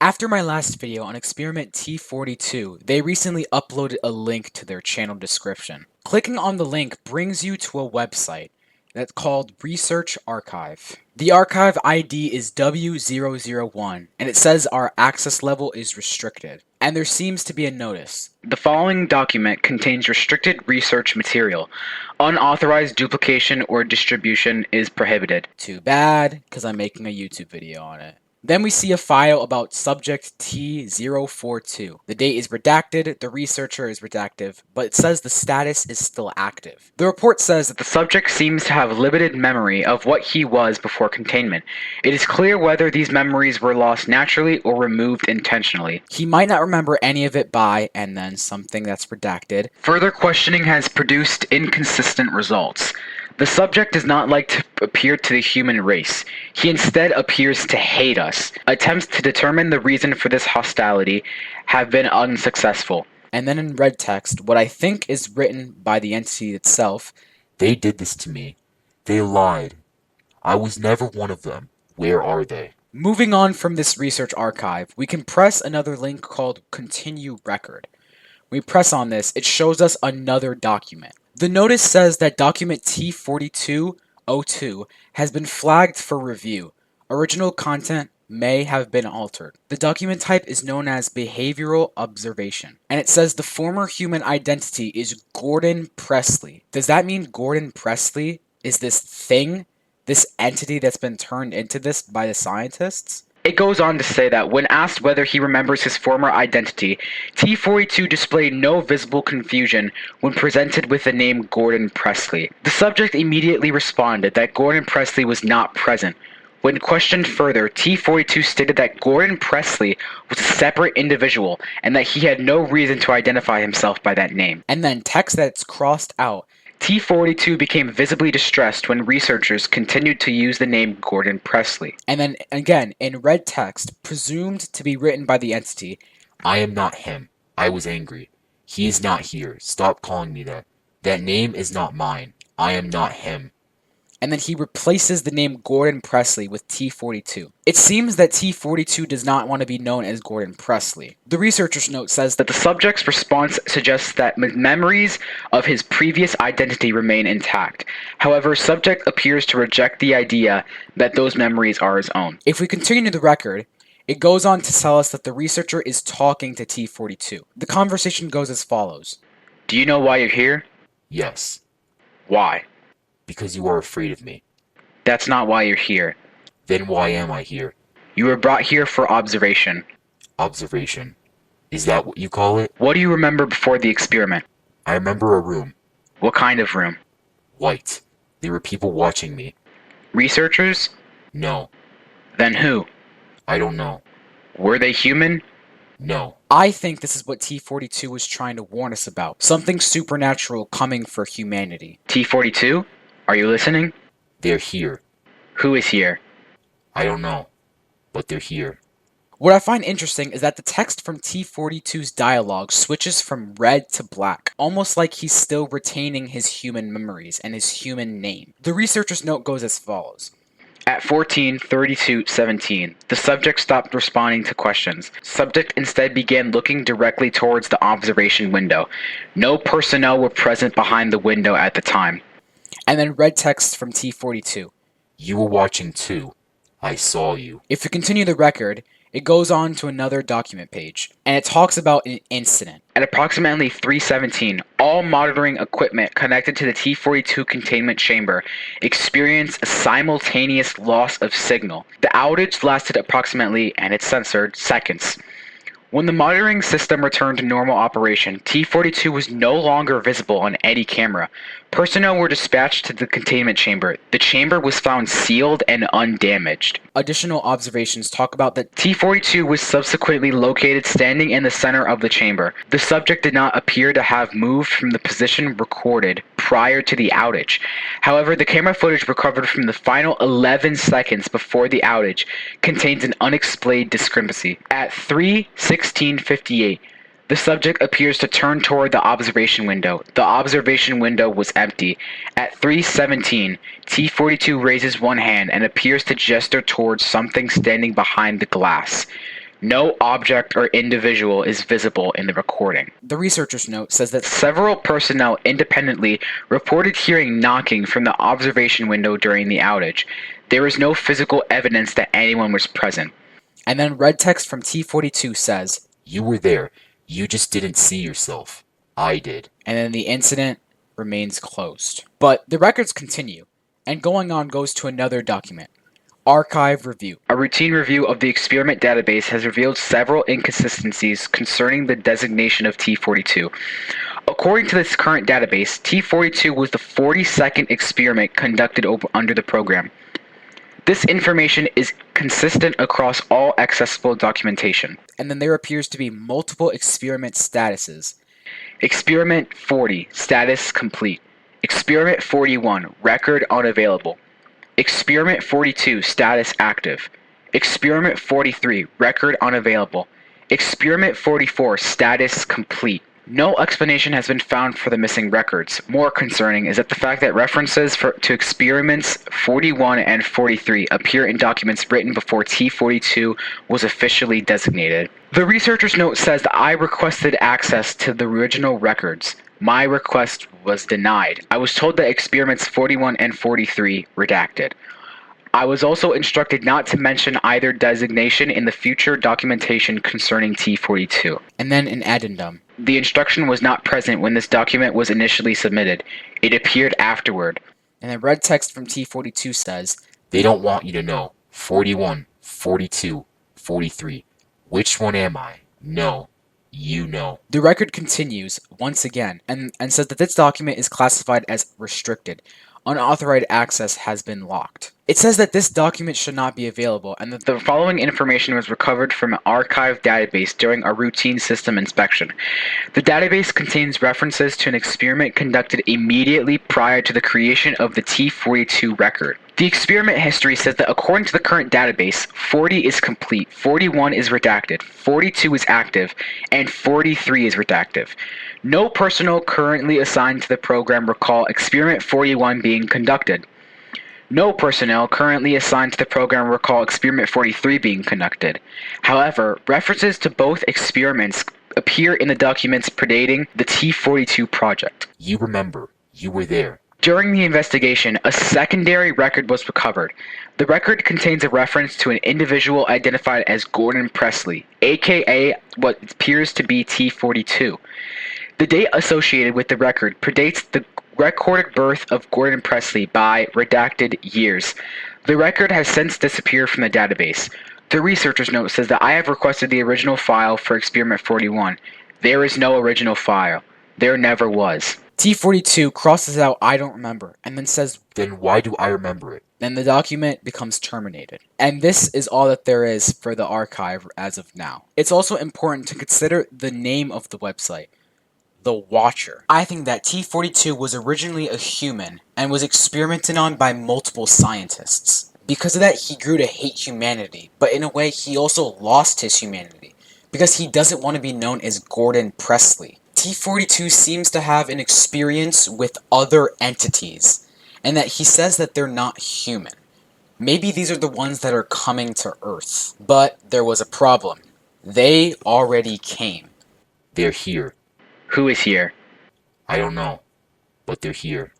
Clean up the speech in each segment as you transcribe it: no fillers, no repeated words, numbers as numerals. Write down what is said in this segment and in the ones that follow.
After my last video on experiment T42, they recently uploaded a link to their channel description. Clicking on the link brings you to a website that's called Research Archive. The archive ID is W001, and it says our access level is restricted. And there seems to be a notice. The following document contains restricted research material. Unauthorized duplication or distribution is prohibited. Too bad, because I'm making a YouTube video on it. Then we see a file about subject T042. The date is redacted, the researcher is redacted, but it says the status is still active. The report says that the subject seems to have limited memory of what he was before containment. It is clear whether these memories were lost naturally or removed intentionally. He might not remember any of it by, and then something that's redacted. Further questioning has produced inconsistent results. The subject does not like to appear to the human race. He instead appears to hate us. Attempts to determine the reason for this hostility have been unsuccessful. And then in red text, what I think is written by the entity itself. They did this to me. They lied. I was never one of them. Where are they? Moving on from this research archive, we can press another link called Continue Record. When we press on this, it shows us another document. The notice says that document T4202 has been flagged for review. Original content may have been altered. The document type is known as behavioral observation. And it says the former human identity is Gordon Presley. Does that mean Gordon Presley is this thing, this entity that's been turned into this by the scientists? It goes on to say that when asked whether he remembers his former identity, T42 displayed no visible confusion when presented with the name Gordon Presley. The subject immediately responded that Gordon Presley was not present. When questioned further, T42 stated that Gordon Presley was a separate individual and that he had no reason to identify himself by that name. And then text that's crossed out. T42 became visibly distressed when researchers continued to use the name Gordon Presley. And then again, in red text, presumed to be written by the entity. I am not him. I was angry. He is not here. Stop calling me that. That name is not mine. I am not him. And then he replaces the name Gordon Presley with T42. It seems that T42 does not want to be known as Gordon Presley. The researcher's note says that the subject's response suggests that memories of his previous identity remain intact. However, subject appears to reject the idea that those memories are his own. If we continue the record, it goes on to tell us that the researcher is talking to T42. The conversation goes as follows. Do you know why you're here? Yes. Why? Because you are afraid of me. That's not why you're here. Then why am I here? You were brought here for observation. Observation? Is that what you call it? What do you remember before the experiment? I remember a room. What kind of room? White. There were people watching me. Researchers? No. Then who? I don't know. Were they human? No. I think this is what T42 was trying to warn us about. Something supernatural coming for humanity. T42? Are you listening? They're here. Who is here? I don't know. But they're here. What I find interesting is that the text from T42's dialogue switches from red to black, almost like he's still retaining his human memories and his human name. The researcher's note goes as follows. At 14:32:17, the subject stopped responding to questions. Subject instead began looking directly towards the observation window. No personnel were present behind the window at the time. And then red text from T42. You were watching too. I saw you. If we continue the record, it goes on to another document page, and it talks about an incident. At approximately 3:17, all monitoring equipment connected to the T42 containment chamber experienced a simultaneous loss of signal. The outage lasted approximately, and it's censored, seconds. When the monitoring system returned to normal operation, T42 was no longer visible on any camera. Personnel were dispatched to the containment chamber. The chamber was found sealed and undamaged. Additional observations talk about that T42 was subsequently located standing in the center of the chamber. The subject did not appear to have moved from the position recorded prior to the outage. However, the camera footage recovered from the final 11 seconds before the outage contains an unexplained discrepancy. At 3:16:58, the subject appears to turn toward the observation window. The observation window was empty. At 3:17, T42 raises one hand and appears to gesture towards something standing behind the glass. No object or individual is visible in the recording. The researcher's note says that several personnel independently reported hearing knocking from the observation window during the outage. There is no physical evidence that anyone was present. And then red text from T42 says, You were there. You just didn't see yourself. I did. And then the incident remains closed. But the records continue, and going on goes to another document. Archive review. A routine review of the experiment database has revealed several inconsistencies concerning the designation of T42. According to this current database, T42 was the 42nd experiment conducted under the program. This information is consistent across all accessible documentation. And then there appears to be multiple experiment statuses. Experiment 40, status complete. Experiment 41, record unavailable. Experiment 42, status active. Experiment 43, record unavailable. Experiment 44, status complete. No explanation has been found for the missing records. More concerning is that the fact that references to experiments 41 and 43 appear in documents written before T42 was officially designated. The researcher's note says that I requested access to the original records. My request was denied. I was told that experiments 41 and 43 redacted. I was also instructed not to mention either designation in the future documentation concerning T42. And then an addendum. The instruction was not present when this document was initially submitted. It appeared afterward. And then red text from T42 says, They don't want you to know. 41, 42, 43. Which one am I? No. You know. The record continues, once again, and says that this document is classified as restricted. Unauthorized access has been locked. It says that this document should not be available, and that the following information was recovered from an archive database during a routine system inspection. The database contains references to an experiment conducted immediately prior to the creation of the T42 record. The experiment history says that according to the current database, 40 is complete, 41 is redacted, 42 is active, and 43 is redacted. No personnel currently assigned to the program recall experiment 41 being conducted. No personnel currently assigned to the program recall experiment 43 being conducted. However, references to both experiments appear in the documents predating the T42 project. You remember. You were there. During the investigation, a secondary record was recovered. The record contains a reference to an individual identified as Gordon Presley, aka what appears to be T42. The date associated with the record predates the recorded birth of Gordon Presley by redacted years. The record has since disappeared from the database. The researcher's note says that I have requested the original file for experiment 41. There is no original file. There never was. T42 crosses out I don't remember, and then says, Then why do I remember it? Then the document becomes terminated. And this is all that there is for the archive as of now. It's also important to consider the name of the website. The Watcher. I think that T42 was originally a human and was experimented on by multiple scientists. Because of that, he grew to hate humanity, but in a way, he also lost his humanity, because he doesn't want to be known as Gordon Presley. T42 seems to have an experience with other entities, and that he says that they're not human. Maybe these are the ones that are coming to Earth. But there was a problem. They already came. They're here. Who is here? I don't know. But they're here.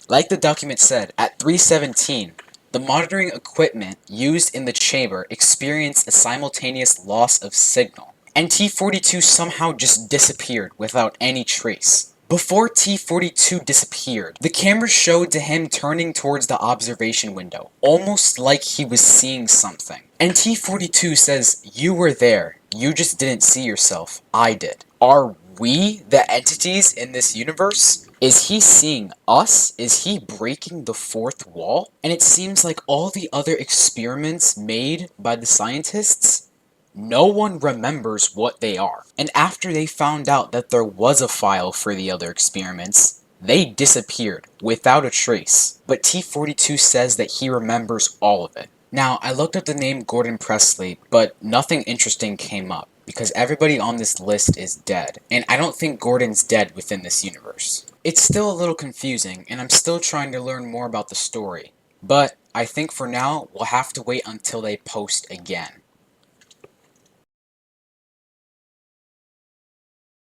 Like the document said, at 3:17, the monitoring equipment used in the chamber experienced a simultaneous loss of signal, and T42 somehow just disappeared without any trace. Before T42 disappeared, the camera showed to him turning towards the observation window, almost like he was seeing something. And T42 says, You were there, you just didn't see yourself, I did. Are we the entities in this universe? Is he seeing us? Is he breaking the fourth wall? And it seems like all the other experiments made by the scientists, no one remembers what they are. And after they found out that there was a file for the other experiments, they disappeared without a trace. But T42 says that he remembers all of it. Now, I looked up the name Gordon Presley, but nothing interesting came up, because everybody on this list is dead, and I don't think Gordon's dead within this universe. It's still a little confusing, and I'm still trying to learn more about the story, but I think for now, we'll have to wait until they post again.